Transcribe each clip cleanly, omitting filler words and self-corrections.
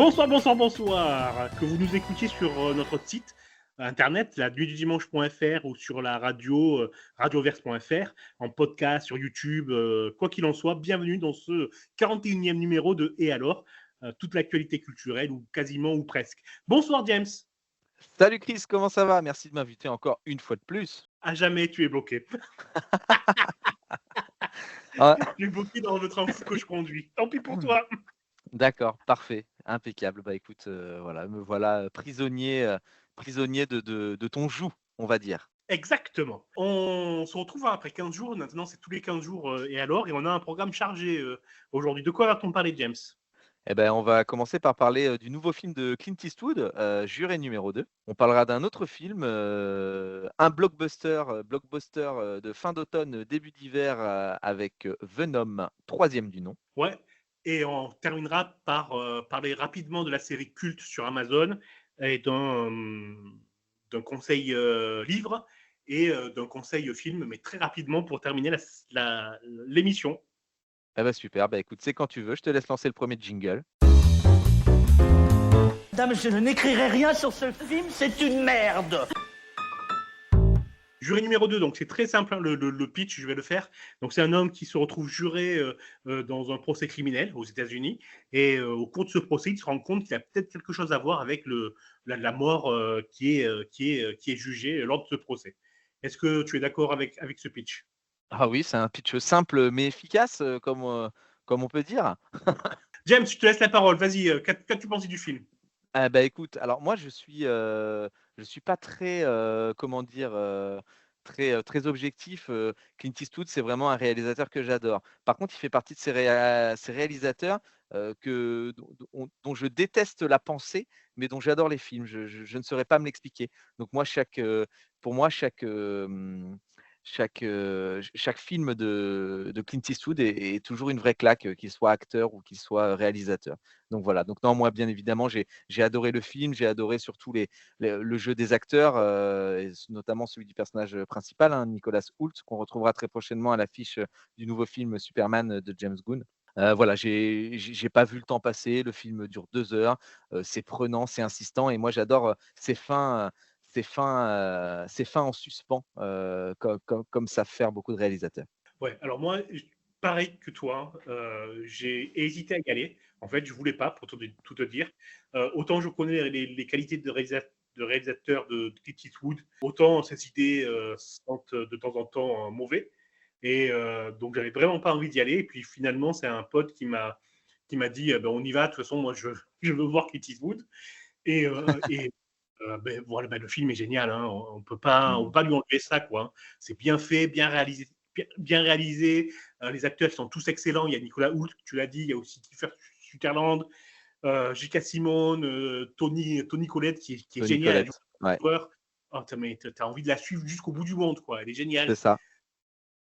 Bonsoir, bonsoir, bonsoir. Que vous nous écoutiez sur notre site internet, la nuitdudimanche.fr ou sur la radio, radioverse.fr, en podcast, sur YouTube, quoi qu'il en soit, bienvenue dans ce 41e numéro de Et alors, toute l'actualité culturelle, ou quasiment, ou presque. Bonsoir James. Salut Chris, comment ça va? Merci de m'inviter encore une fois de plus. À jamais tu es bloqué. Ah, Tu es bloqué dans le train fou que je conduis. Tant pis pour toi. d'accord, parfait, impeccable. Bah écoute, voilà, me voilà prisonnier, prisonnier de ton joug, on va dire. Exactement. On se retrouve après 15 jours. Maintenant, c'est tous les 15 jours. Et alors, et on a un programme chargé aujourd'hui. De quoi va-t-on parler, James? Eh ben, on va commencer par parler du nouveau film de Clint Eastwood, Juré numéro 2. On parlera d'un autre film, un blockbuster de fin d'automne, début d'hiver, avec Venom, troisième du nom. Ouais. Et on terminera par parler rapidement de la série culte sur Amazon et d'un conseil livre et d'un conseil film, mais très rapidement pour terminer l'émission. Eh ben super, bah écoute, c'est quand tu veux, je te laisse lancer le premier jingle. Madame, je n'écrirai rien sur ce film, c'est une merde. Juré numéro 2, donc c'est très simple, hein, le pitch, je vais le faire. Donc c'est un homme qui se retrouve juré dans un procès criminel aux États-Unis, et au cours de ce procès, il se rend compte qu'il a peut-être quelque chose à voir avec la mort qui est jugée lors de ce procès. Est-ce que tu es d'accord avec ce pitch? Ah oui, c'est un pitch simple mais efficace, comme on peut dire. James, je te laisse la parole, vas-y, qu'as-tu pensé du film? Ah bah, écoute, alors moi je suis pas très, comment dire? Très objectif, Clint Eastwood, c'est vraiment un réalisateur que j'adore. Par contre, il fait partie de ces réalisateurs, que dont je déteste la pensée, mais dont j'adore les films. Je ne saurais pas me l'expliquer. Donc moi, pour moi, chaque film de Clint Eastwood est toujours une vraie claque, qu'il soit acteur ou qu'il soit réalisateur. Donc voilà, donc non, moi, bien évidemment, j'ai adoré le film, j'ai adoré surtout le jeu des acteurs, et notamment celui du personnage principal, hein, Nicolas Hoult, qu'on retrouvera très prochainement à l'affiche du nouveau film Superman de James Gunn. Voilà, j'ai pas vu le temps passer, le film dure 2 heures, c'est prenant, c'est insistant et moi j'adore ces fins en suspens, comme savent faire beaucoup de réalisateurs. Ouais, alors moi, pareil que toi, j'ai hésité à y aller. En fait, je voulais pas, pour tout te dire. Autant je connais les qualités de réalisateur de Clint Eastwood, autant ces idées sentent de temps en temps mauvais. Et donc, j'avais vraiment pas envie d'y aller. Et puis finalement, c'est un pote qui m'a dit ben, on y va, de toute façon, moi, je veux voir Clint Eastwood. Et ben, voilà, ben, le film est génial, hein. On peut Mmh. pas lui enlever ça, quoi, hein. C'est bien fait, bien réalisé. Les acteurs sont tous excellents. Il y a Nicolas Hoult, tu l'as dit, il y a aussi Kiefer Sutherland, J.K. Simone, Tony Collette qui est Toni génial. Elle joue Collette, ouais, le joueur. Oh, t'as envie de la suivre jusqu'au bout du monde, quoi. Elle est c'est géniale. ça.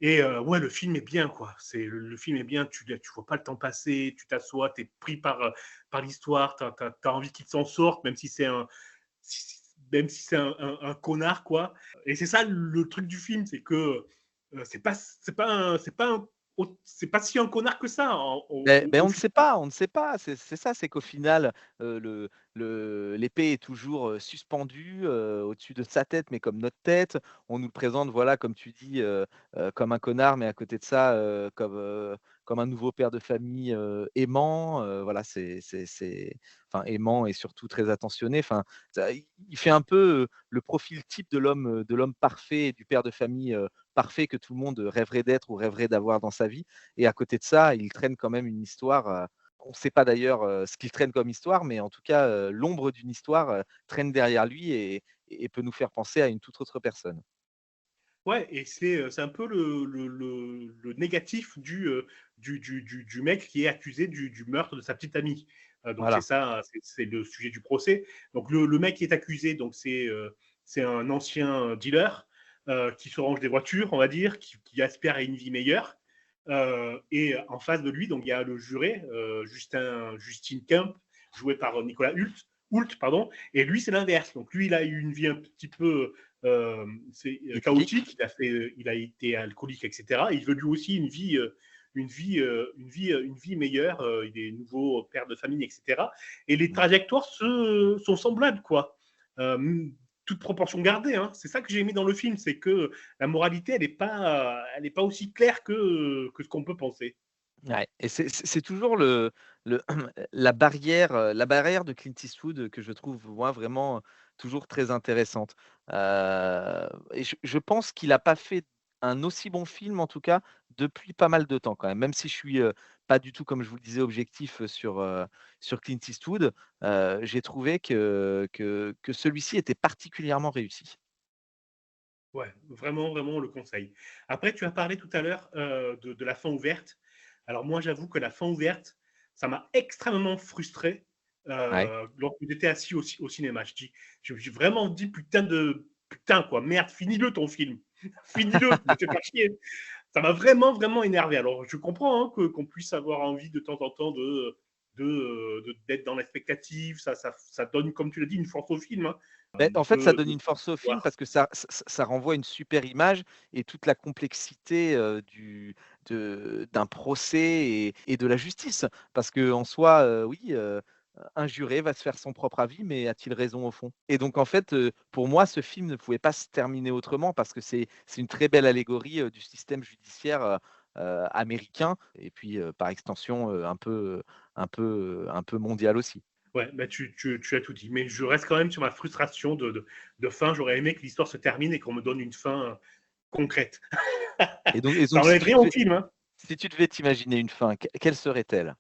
Et ouais, le film est bien, quoi. Le film est bien. Tu vois pas le temps passer. Tu t'assois, t'es pris par l'histoire. T'as envie qu'il s'en sorte, même si c'est un connard, quoi. Et c'est ça le truc du film, c'est que c'est pas si un connard que ça Beh, au on ne final. sait pas, on ne sait pas. C'est ça, c'est qu'au final, l'épée est toujours, suspendue, au-dessus de sa tête, mais comme notre tête. On nous le présente, voilà, comme tu dis, comme un connard, mais à côté de ça, comme un nouveau père de famille, aimant, voilà, enfin aimant et surtout très attentionné. Enfin, ça il fait un peu, le profil type de l'homme parfait et du père de famille, parfait que tout le monde rêverait d'être ou rêverait d'avoir dans sa vie. Et à côté de ça, il traîne quand même une histoire, on ne sait pas d'ailleurs, ce qu'il traîne comme histoire, mais en tout cas, l'ombre d'une histoire, traîne derrière lui et peut nous faire penser à une toute autre personne. Ouais, et c'est un peu le négatif du mec qui est accusé du meurtre de sa petite amie. Donc c'est Voilà, ça, c'est le sujet du procès. Donc le mec qui est accusé, donc c'est un ancien dealer qui se range des voitures, on va dire, qui aspire à une vie meilleure. Et en face de lui, donc il y a le juré, Justin Kemp, joué par Nicolas Hoult, pardon. Et lui, c'est l'inverse. Donc lui, il a eu une vie un petit peu c'est idyllique. chaotique. Il a été alcoolique, etc. Et il veut lui aussi une vie une vie meilleure. Il est nouveau père de famille, etc. Et les trajectoires sont semblables, quoi. Toute proportion gardée, hein. C'est ça que j'ai aimé dans le film, c'est que la moralité, elle est pas aussi claire que ce qu'on peut penser. Ouais, et c'est toujours le la barrière de Clint Eastwood que je trouve, moi, vraiment, toujours très intéressante. Et je pense qu'il a pas fait un aussi bon film, en tout cas, depuis pas mal de temps quand même. Même si je suis, pas du tout, comme je vous le disais, objectif, sur Clint Eastwood, j'ai trouvé que celui-ci était particulièrement réussi. Ouais, vraiment, vraiment, on le conseille. Après, tu as parlé tout à l'heure de la fin ouverte. Alors moi, j'avoue que la fin ouverte, ça m'a extrêmement frustré Ouais. lorsque j'étais assis au cinéma. J'ai vraiment dit putain quoi, merde, finis-le ton film, finis-le, me fais pas chier. Ça m'a vraiment, vraiment énervé. Alors je comprends hein, qu'on puisse avoir envie de temps en temps d'être dans l'expectative. Ça donne, comme tu l'as dit, une force au film. Hein. Beh, en fait, ça donne De une force au film voir. parce que ça renvoie une super image et toute la complexité, d'un procès et de la justice. Parce qu'en soi, oui, un juré va se faire son propre avis, mais a-t-il raison au fond? Et donc en fait, pour moi, ce film ne pouvait pas se terminer autrement parce que c'est une très belle allégorie, du système judiciaire, américain et puis, par extension, un peu mondial aussi. Ouais, bah tu as tout dit. Mais je reste quand même sur ma frustration de fin. J'aurais aimé que l'histoire se termine et qu'on me donne une fin concrète. Et donc Ça enlève rien au film, hein. si tu devais t'imaginer une fin, quelle serait-elle?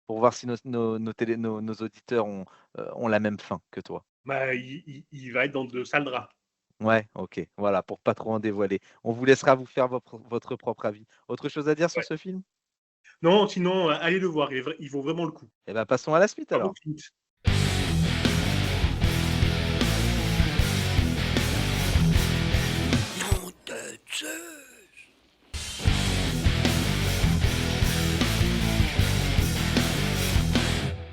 Pour voir si nos auditeurs ont la même fin que toi. Bah, il va être dans de sales draps. Ouais, OK, voilà, pour pas trop en dévoiler. On vous laissera vous faire votre propre avis. Autre chose à dire sur Ouais. ce film? Non, sinon, allez le voir. Il vaut vraiment le coup. Eh ben, passons à la suite Bravo, alors. Clint. Nom de Zeus.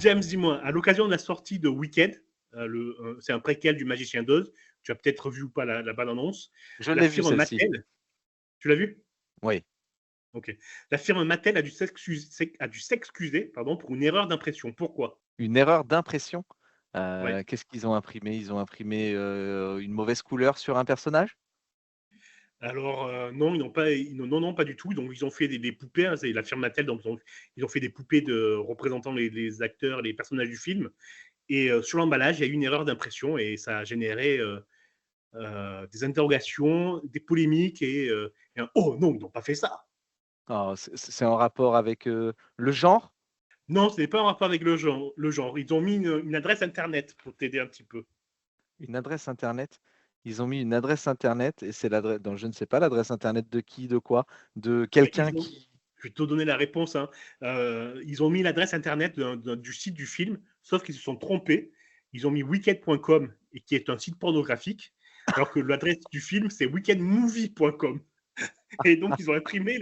James, dis-moi, à l'occasion de la sortie de Wicked, c'est un préquel du Magicien d'Oz. Tu as peut-être vu ou pas la bande-annonce. Je La l'ai vu firme celle-ci. Mattel, tu l'as vu? Oui, Ok. La firme Mattel a dû s'excuser pardon, pour une erreur d'impression. Pourquoi? une erreur d'impression. Ouais. Qu'est-ce qu'ils ont imprimé? Ils ont imprimé, une mauvaise couleur sur un personnage? Alors, non, non, non, pas du tout. Donc, ils ont fait des poupées, hein, c'est la firme Mattel, donc ils ont fait des poupées représentant les acteurs, les personnages du film. Et sur l'emballage, il y a eu une erreur d'impression et ça a généré des interrogations, des polémiques et oh non, ils n'ont pas fait ça. Oh, c'est en rapport avec, le genre? Non, ce n'est pas en rapport avec le genre. Ils ont mis une adresse internet pour t'aider un petit peu. Une adresse internet? Ils ont mis une adresse internet et c'est l'adresse donc je ne sais pas l'adresse internet de qui, de quoi? De Mais quelqu'un qui je vais te donner la réponse. Hein. Ils ont mis l'adresse internet du site du film, sauf qu'ils se sont trompés. Ils ont mis wicked.com, et qui est un site pornographique, alors que l'adresse du film, c'est weekendmovie.com. Et donc, ils ont imprimé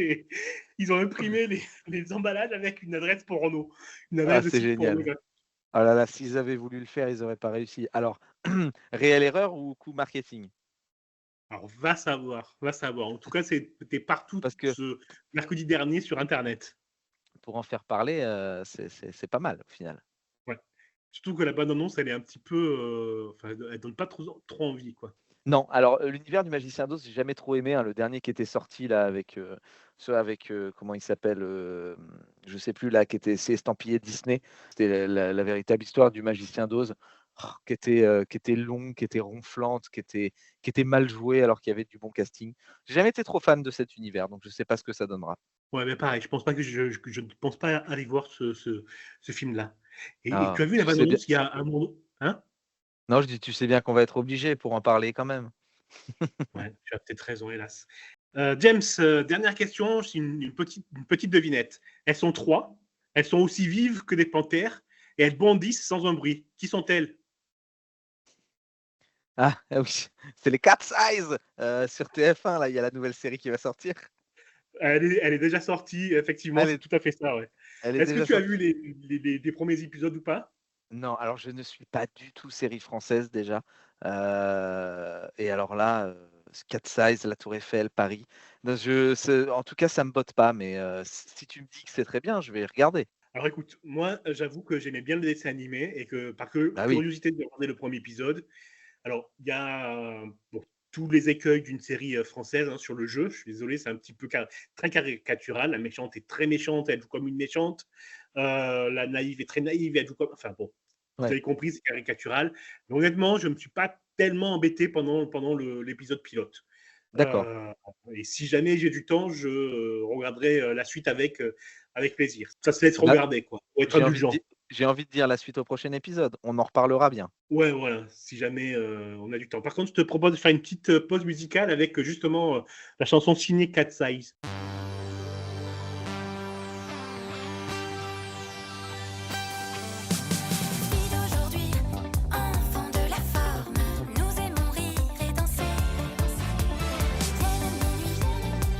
les emballages avec une adresse porno, une ah, adresse de c'est site génial. pornographique. Ah là là, s'ils avaient voulu le faire, ils auraient pas réussi. Alors, réelle erreur ou coup marketing? Alors, va savoir, va savoir. En tout cas, c'était partout Parce que ce mercredi dernier sur Internet. pour en faire parler, c'est pas mal au final. Ouais. Surtout que la bande-annonce, elle est un petit peu. Enfin, elle donne pas trop envie, quoi. Non, alors, l'univers du Magicien d'Oz, j'ai jamais trop aimé, hein, le dernier qui était sorti là avec, ceux avec, comment il s'appelle? Je sais plus là, c'est estampillé Disney. C'était la véritable histoire du Magicien d'Oz, qui était longue, qui était ronflante, qui était mal jouée alors qu'il y avait du bon casting. J'ai jamais été trop fan de cet univers, donc je sais pas ce que ça donnera. Ouais, mais pareil, je pense pas que je ne pense pas aller voir ce film-là. Et Ah, tu as vu la tu sais bien bande-annonce, il y a un moment. Hein? non, je dis: «Tu sais bien qu'on va être obligé pour en parler quand même». Ouais, tu as peut-être raison, hélas. James, dernière question, c'est une petite devinette. Elles sont trois, elles sont aussi vives que des panthères et elles bondissent sans un bruit. Qui sont-elles? Ah, ah oui, c'est les Cat's Eyes, sur TF1 là, il y a la nouvelle série qui va sortir. Elle est déjà sortie, effectivement, Elle c'est est tout à fait ça, ouais. elle est Est-ce que déjà tu as sortie? vu les premiers épisodes ou pas? Non, alors je ne suis pas du tout série française déjà, et alors là, Cat Size, la Tour Eiffel, Paris. Non, en tout cas, ça me botte pas, mais si tu me dis que c'est très bien, je vais regarder. Alors écoute, moi, j'avoue que j'aimais bien le dessin animé et que par Ah oui, curiosité de regarder le premier épisode, alors il y a bon, tous les écueils d'une série française sur le jeu. Je suis désolé, c'est un petit peu très caricatural. La méchante est très méchante, elle joue comme une méchante. La naïve est très naïve, elle joue comme. Enfin bon, vous ouais, avez compris, c'est caricatural. Mais honnêtement, je ne me suis pas tellement embêté pendant l'épisode pilote. d'accord. Euh, et si jamais j'ai du temps, je regarderai la suite avec plaisir. Ça se laisse Bah, regarder, quoi, pour être j'ai envie de indulgent. di j'ai envie de dire la suite au prochain épisode. On en reparlera bien. Ouais, voilà, si jamais on a du temps. Par contre, je te propose de faire une petite pause musicale avec justement la chanson signée Cat Size. Vie d'aujourd'hui, enfant de la forme, nous aimons rire et danser. Viennent nos nuits,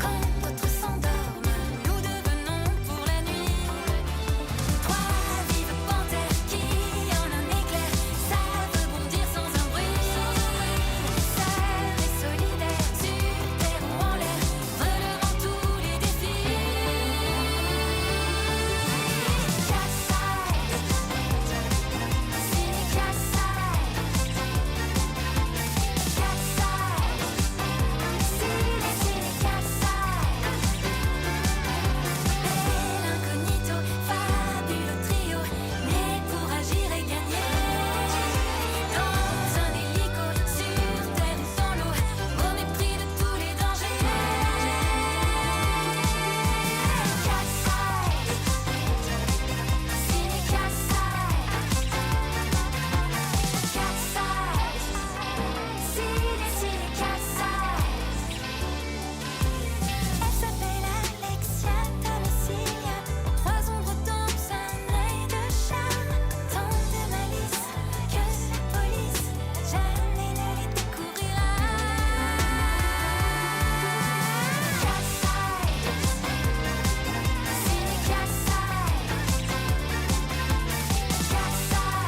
quand d'autres s'endorment, nous devenons pour la nuit. Trois vives panthères qui, en un éclair, savent bondir sans un bruit. Sœurs et solidaires, sur terre ou en l'air, relevant tous les défis. Cat Size, ciné Cat Size. Cat Size, ciné Cat Size. Bel incognito, fabuleux trio, né pour agir et gagner. Dans un hélico, sur terre ou dans l'eau, au mépris de tous les dangers. Cat Size, ciné Cat Size. Cat Size, ciné Cat Size. Elle s'appelle Alexia Thomasia. Trois ombres dansent, un œil de chat. Tant de malice que la police jamais ne les découvrira. Cat Size, ciné Cat Size. Cat Size,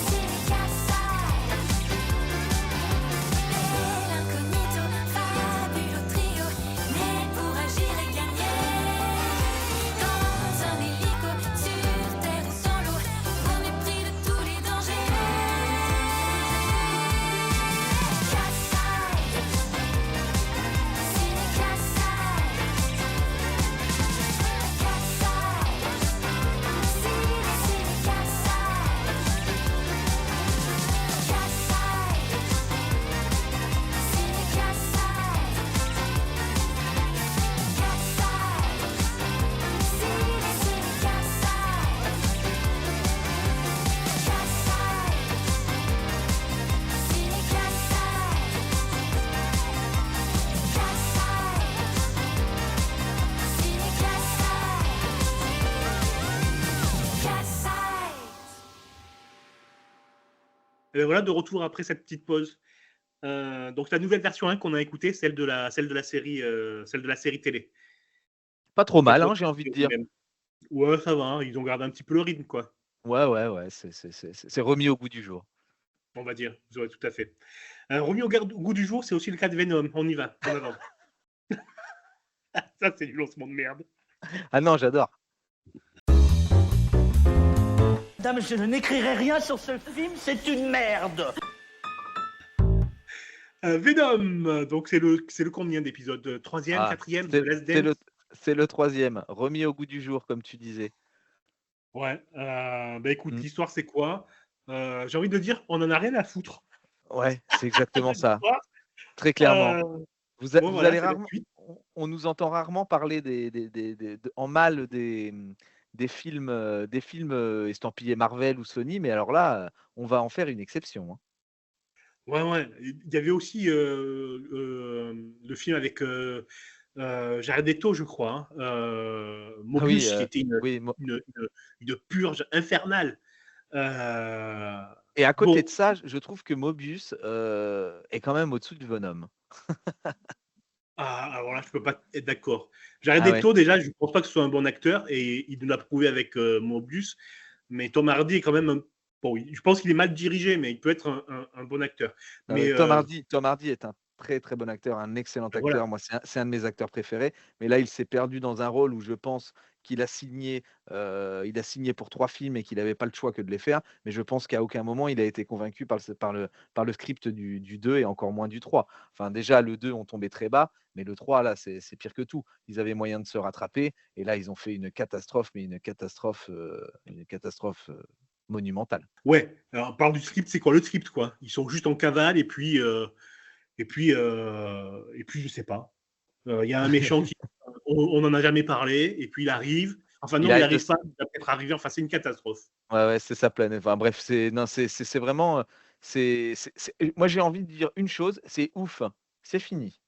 ciné Cat Size. Bel incognito, fabuleux trio, né pour agir et gagner. Dans un hélico, sur terre ou dans l'eau, au mépris de tous les dangers. Cat Size, ciné Cat Size. Cat Size, ciné Cat Size. Cat Size, ciné Cat Size. Cat Size, ciné Cat Size. Cat Size, ciné Cat Size. Cat Size, ciné Cat Size. Cat Size. Et voilà, de retour après cette petite pause. Donc la nouvelle version qu'on a écoutée, celle de la série télé. Pas trop mal, Peut-être hein, j'ai envie de dire. même. Ouais, ça va, ils ont gardé un petit peu le rythme, quoi. Ouais, c'est remis au goût du jour. On va dire. Vous aurez tout à fait. Remis au goût du jour, c'est aussi le cas de Venom. On y va, en avant. Ça, c'est du lancement de merde. Ah non, j'adore. Madame, je n'écrirai rien sur ce film, c'est une merde. Venom, donc c'est le combien d'épisodes? Troisième, Ah, quatrième, The c'est Last c'est Dance? c'est le troisième, remis au goût du jour, comme tu disais. Ouais, bah écoute, Mm. l'histoire c'est quoi? J'ai envie de dire, on en a rien à foutre. Ouais, c'est exactement ça, L'histoire, très clairement. euh, Vous bon, voilà, allez c'est la rarement, suite. on nous entend rarement parler en mal des films, estampillés Marvel ou Sony, mais alors là, on va en faire une exception, hein. Ouais. Il y avait aussi le film avec Jared Leto, je crois, Ah oui, Mobius, qui était oui, une purge infernale. et à côté Bon, de ça, je trouve que Mobius est quand même au-dessous de Venom. alors là, je peux pas être d'accord. Jared Ah ouais. Leto, déjà, je ne pense pas que ce soit un bon acteur et il nous l'a prouvé avec Mobius. Mais Tom Hardy est quand même Bon, je pense qu'il est mal dirigé, mais il peut être un bon acteur. Mais Tom Hardy est un très, très bon acteur, un excellent voilà. acteur. Moi, c'est un de mes acteurs préférés, mais là, il s'est perdu dans un rôle où je pense qu'il a signé pour 3 films et qu'il avait pas le choix que de les faire. Mais je pense qu'à aucun moment il a été convaincu par le script du 2 et encore moins du 3. Enfin, déjà le 2 ont tombé très bas, mais le 3 là, c'est pire que tout. Ils avaient moyen de se rattraper et là, ils ont fait une catastrophe, mais une catastrophe monumentale. Ouais, alors on parle du script, c'est quoi le script, quoi? Ils sont juste en cavale et puis je sais pas. Il y a un méchant qui on n'en a jamais parlé et puis il arrive. Enfin Il non, il arrive de arrive pas, il va peut-être arriver, enfin c'est une catastrophe. Ouais, ouais, c'est sa planète. Enfin bref, c'est non, c'est vraiment, moi j'ai envie de dire une chose, c'est ouf, c'est fini.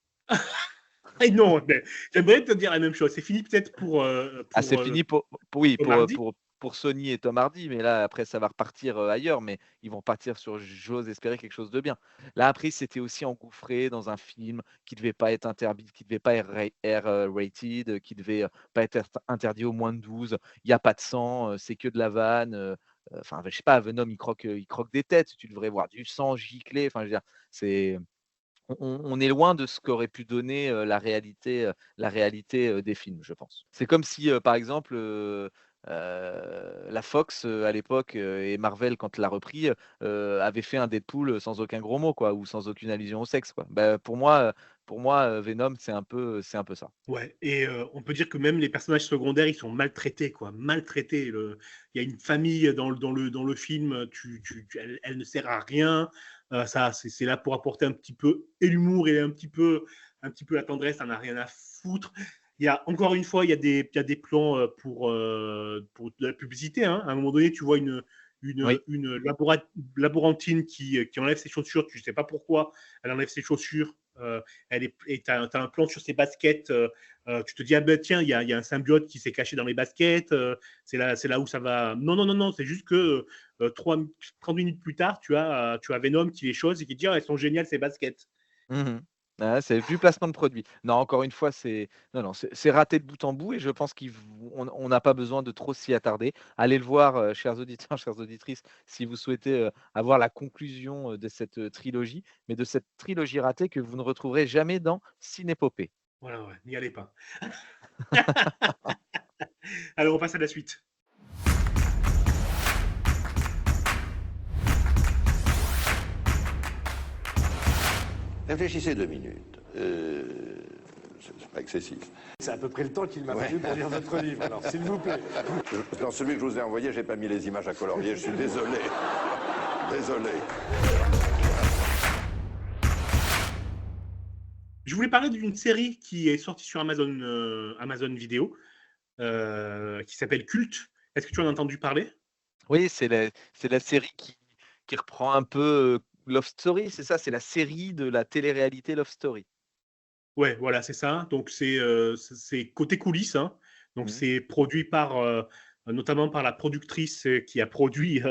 Et non, mais j'aimerais te dire la même chose. C'est fini peut-être Ah, c'est fini oui, Tom Hardy. pour Sony et Tom Hardy, mais là après ça va repartir, ailleurs, mais ils vont partir sur, j'ose espérer, quelque chose de bien. Là après, c'était aussi engouffré dans un film qui devait pas être interdit, qui devait pas être rated, qui devait, pas être interdit aux moins de 12. Il y a pas de sang, c'est que de la vanne, enfin je sais pas, Venom il croque des têtes, tu devrais voir du sang gicler, enfin je veux dire, c'est on est loin de ce qu'aurait pu donner, la réalité, des films, je pense. C'est comme si, par exemple, la Fox, à l'époque, et Marvel quand l'a repris, avaient fait un Deadpool, sans aucun gros mot quoi, ou sans aucune allusion au sexe quoi. Bah, pour moi, Venom c'est un peu ça. Ouais, et on peut dire que même les personnages secondaires, ils sont maltraités, quoi, maltraités. Il y a une famille dans le film, elle ne sert à rien. Ça, c'est là pour apporter un petit peu et l'humour et un petit peu la tendresse, ça n'a rien à foutre. Il y a encore une fois, il y a des plans pour de la publicité, hein. À un moment donné, tu vois une, Oui. une laborantine qui enlève ses chaussures, tu ne sais pas pourquoi, elle enlève ses chaussures. Et tu as un plan sur ses baskets. Tu te dis, ah ben tiens, il y a un symbiote qui s'est caché dans les baskets. C'est là où ça va. Non, non, non, non, c'est juste que 30 minutes plus tard, tu as Venom qui les chose et qui dit, ah, elles sont géniales ces baskets. Mmh. Ouais, c'est du placement de produit. Non, encore une fois, c'est non, non, c'est raté de bout en bout et je pense qu'on n'a pas besoin de trop s'y attarder. Allez le voir, chers auditeurs, chères auditrices, si vous souhaitez, avoir la conclusion, de cette, trilogie, mais de cette trilogie ratée que vous ne retrouverez jamais dans Cinépopée. Voilà, ouais, n'y allez pas. Alors, on passe à la suite. Réfléchissez 2 minutes. C'est pas excessif. C'est à peu près le temps qu'il m'a fallu pour lire votre livre, alors s'il vous plaît. Dans celui que je vous ai envoyé, j'ai pas mis les images à colorier, je suis désolé. Désolé. Je voulais parler d'une série qui est sortie sur Amazon Vidéo, qui s'appelle Culte. Est-ce que tu en as entendu parler? Oui, c'est la série qui reprend un peu, Love Story, c'est ça? C'est la série de la télé-réalité Love Story. Ouais, voilà, c'est ça. Donc c'est côté coulisses, hein. Donc Mmh. c'est produit notamment par la productrice, qui a produit,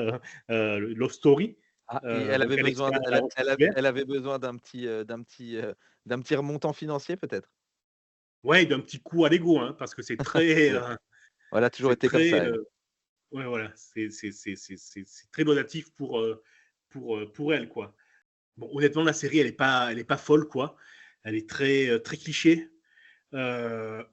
Love Story. Ah, et elle Donc avait besoin Alexia d elle a elle a Roche-Joubert. elle avait besoin d'un petit remontant financier peut-être? Ouais, d'un petit coup à l'ego, hein, parce que c'est très, C'est Voilà, toujours c'est été comme très, ça elle. ouais, voilà, c'est très donatif pour elle, quoi. Bon, honnêtement, la série, elle est pas folle, quoi. Elle est très, très cliché. Elle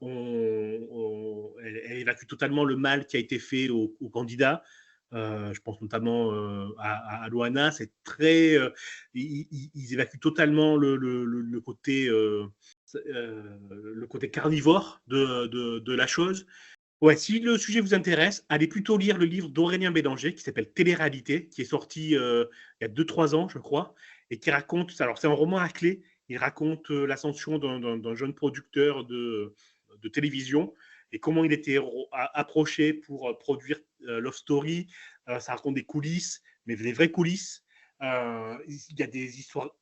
évacue totalement le mal qui a été fait aux candidats. Je pense notamment à Loana. C'est très, ils évacuent totalement le côté carnivore de la chose. Ouais, si le sujet vous intéresse, allez plutôt lire le livre d'Aurélien Bélanger qui s'appelle Télé-réalité, qui est sorti il y a 2-3 ans, je crois, et qui raconte, alors c'est un roman à clé, il raconte l'ascension d'un jeune producteur de télévision et comment il était approché pour produire Love Story. Ça raconte des coulisses, mais les vraies coulisses. Il y a des histoires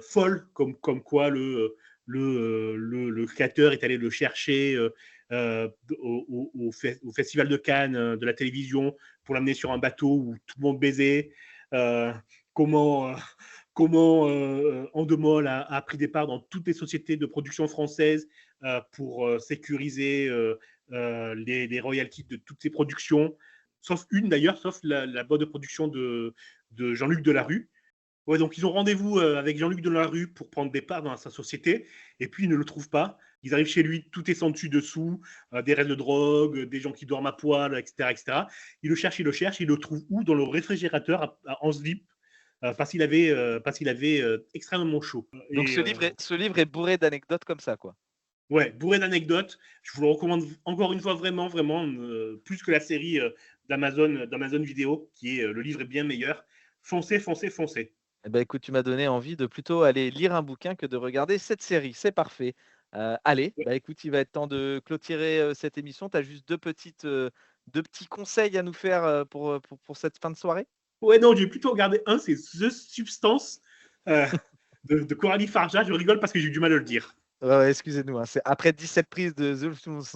folles, comme quoi le créateur est allé le chercher au Festival de Cannes de la télévision pour l'amener sur un bateau où tout le monde baisait. Euh, comment Endemol a pris des parts dans toutes les sociétés de production françaises pour sécuriser les royalties de toutes ces productions. sauf une d'ailleurs, sauf la boîte de production de Jean-Luc Delarue. Ouais, donc ils ont rendez-vous avec Jean-Luc Delarue pour prendre des parts dans sa société, et puis ils ne le trouvent pas. Ils arrivent chez lui, tout est sans dessus dessous, des restes de drogue, des gens qui dorment à poil, etc., etc. Ils le cherchent, ils le trouvent où? Dans le réfrigérateur en slip, parce qu'il avait extrêmement chaud. Donc Et, ce livre est bourré d'anecdotes comme ça, quoi. ouais, bourré d'anecdotes. Je vous le recommande encore une fois, vraiment, vraiment, plus que la série d'Amazon Vidéo, qui est le livre est bien meilleur. Foncez, foncez, foncez. Eh ben, écoute, tu m'as donné envie de plutôt aller lire un bouquin que de regarder cette série. C'est parfait. Allez, Ouais. bah, écoute, il va être temps de clôturer cette émission. Tu as juste deux petits conseils à nous faire pour cette fin de soirée? Ouais, non, j'ai plutôt regardé un, c'est The Substance euh, de Coralie Farja. Je rigole parce que j'ai eu du mal à le dire. Ouais, excusez-nous, hein, c'est après 17 prises de The Substance,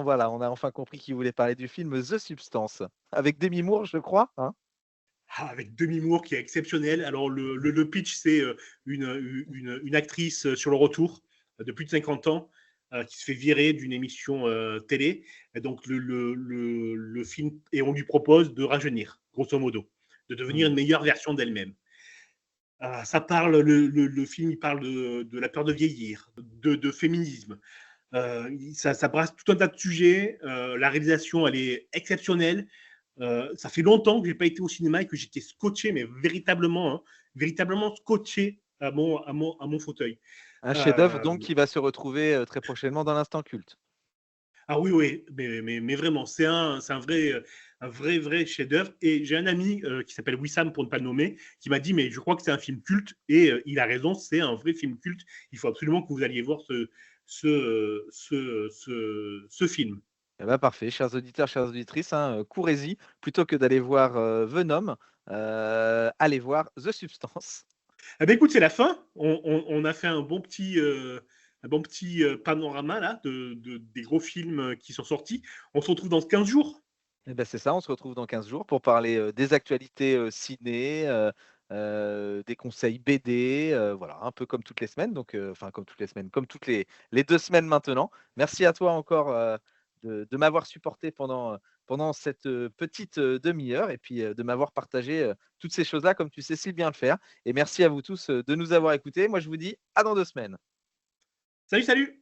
voilà, on a enfin compris qu'il voulait parler du film The Substance, avec Demi Moore, je crois, hein? Avec Demi Moore qui est exceptionnel. Alors, le pitch, c'est une actrice sur le retour de plus de 50 ans qui se fait virer d'une émission télé. Et donc, le film, et on lui propose de rajeunir, grosso modo, de devenir une meilleure version d'elle-même. Ça parle, le film, il parle de la peur de vieillir, de féminisme. Ça brasse tout un tas de sujets. La réalisation, elle est exceptionnelle. Ça fait longtemps que j'ai pas été au cinéma et que j'étais scotché, mais véritablement, hein, véritablement scotché à mon fauteuil. Un chef-d'œuvre Euh, donc qui va se retrouver très prochainement dans l'instant culte. ah oui, oui, mais vraiment, c'est un vrai chef-d'œuvre. Et j'ai un ami qui s'appelle Wissam, pour ne pas le nommer, qui m'a dit, mais je crois que c'est un film culte. Et il a raison, c'est un vrai film culte. Il faut absolument que vous alliez voir ce film. Eh ben, parfait, chers auditeurs, chères auditrices, hein, courez-y, plutôt que d'aller voir Venom, allez voir The Substance. Eh ben, écoute, c'est la fin. On a fait un bon petit panorama là, des gros films qui sont sortis. On se retrouve dans 15 jours. Eh ben, c'est ça, on se retrouve dans 15 jours pour parler des actualités ciné, des conseils BD, voilà, un peu comme toutes les semaines, donc enfin comme toutes les semaines, comme toutes les 2 semaines maintenant. Merci à toi encore de m'avoir supporté pendant cette petite demi-heure et puis de m'avoir partagé toutes ces choses-là comme tu sais si bien le faire. Et merci à vous tous de nous avoir écoutés. Moi, je vous dis à dans 2 semaines. Salut, salut!